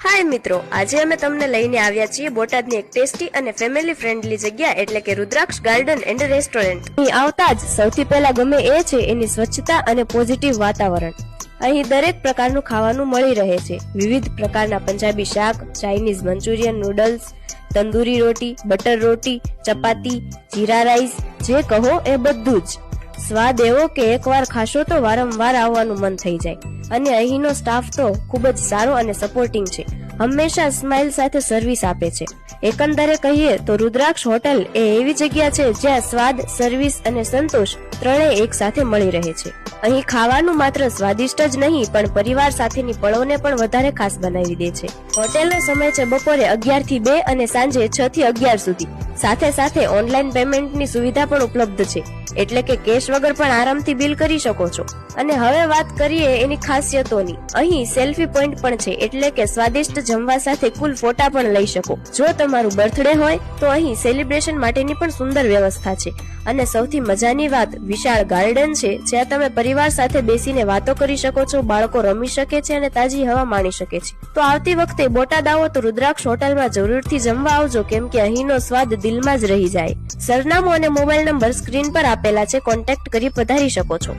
હાય મિત્રો, આજે અમે તમને લઈને આવ્યા છીએ બોટાદની એક ટેસ્ટી અને ફેમિલી ફ્રેન્ડલી જગ્યા એટલે કે રુદ્રાક્ષ ગાર્ડન એન્ડ રેસ્ટોરન્ટ. અહીં આવતા જ સૌથી પહેલા ગમે એ છે એની સ્વચ્છતા અને પોઝિટિવ વાતાવરણ. અહીં દરેક પ્રકારનું ખાવાનું મળી રહે છે. વિવિધ પ્રકારના પંજાબી શાક, ચાઇનીઝ મંચુરિયન નૂડલ્સ, તંદૂરી રોટી, બટર રોટી, ચપાતી, જીરા રાઈસ, જે કહો એ બધું જ. સ્વાદ એવો કે એકવાર ખાશો તો વારંવાર આવવાનું મન થઈ જાય. અને અહીંનો સ્ટાફ તો ખૂબ જ સારો અને સપોર્ટિંગ છે. હંમેશા સ્માઇલ સાથે સર્વિસ આપે છે. એકંદરે કહીએ તો રુદ્રાક્ષ હોટલ એ એવી જગ્યા છે જ્યાં સ્વાદ, સર્વિસ અને સંતોષ ત્રણેય એક સાથે મળી રહે છે. અહીં ખાવાનું માત્ર સ્વાદિષ્ટ જ નહીં પણ પરિવાર સાથેની પળોને પણ વધારે ખાસ બનાવી દે છે. હોટેલનો સમય છે બપોરે 11 થી 2 અને સાંજે 6 થી 11 સુધી. સાથે સાથે ઓનલાઈન પેમેન્ટની સુવિધા પણ ઉપલબ્ધ છે, એટલે કે કેશ વગર પણ આરામથી બિલ કરી શકો છો. અને હવે વાત કરીએ એની ખાસિયતોની. અહીં સેલ્ફી પોઈન્ટ પણ છે, એટલે કે સ્વાદિષ્ટ જમવા સાથે કુલ ફોટા પણ લઈ શકો. જો તમારું બર્થડે હોય તો અહીં સેલિબ્રેશન માટેની પણ સુંદર વ્યવસ્થા છે. અને સૌથી મજાની વાત, વિશાળ ગાર્ડન છે જ્યાં તમે પરિવાર સાથે બેસીને વાતો કરી શકો છો, બાળકો રમી શકે છે અને તાજી હવા માણી શકે છે. તો આવતી વખતે બોટાદ આવો તો રુદ્રાક્ષ હોટલમાં જરૂરથી જમવા આવજો, કેમ કે અહીંનો સ્વાદ દિલમાં જ રહી જાય. સરનામું અને મોબાઈલ નંબર સ્ક્રીન પર આપેલા છે, કોન્ટેક્ટ કરી પધારી શકો છો.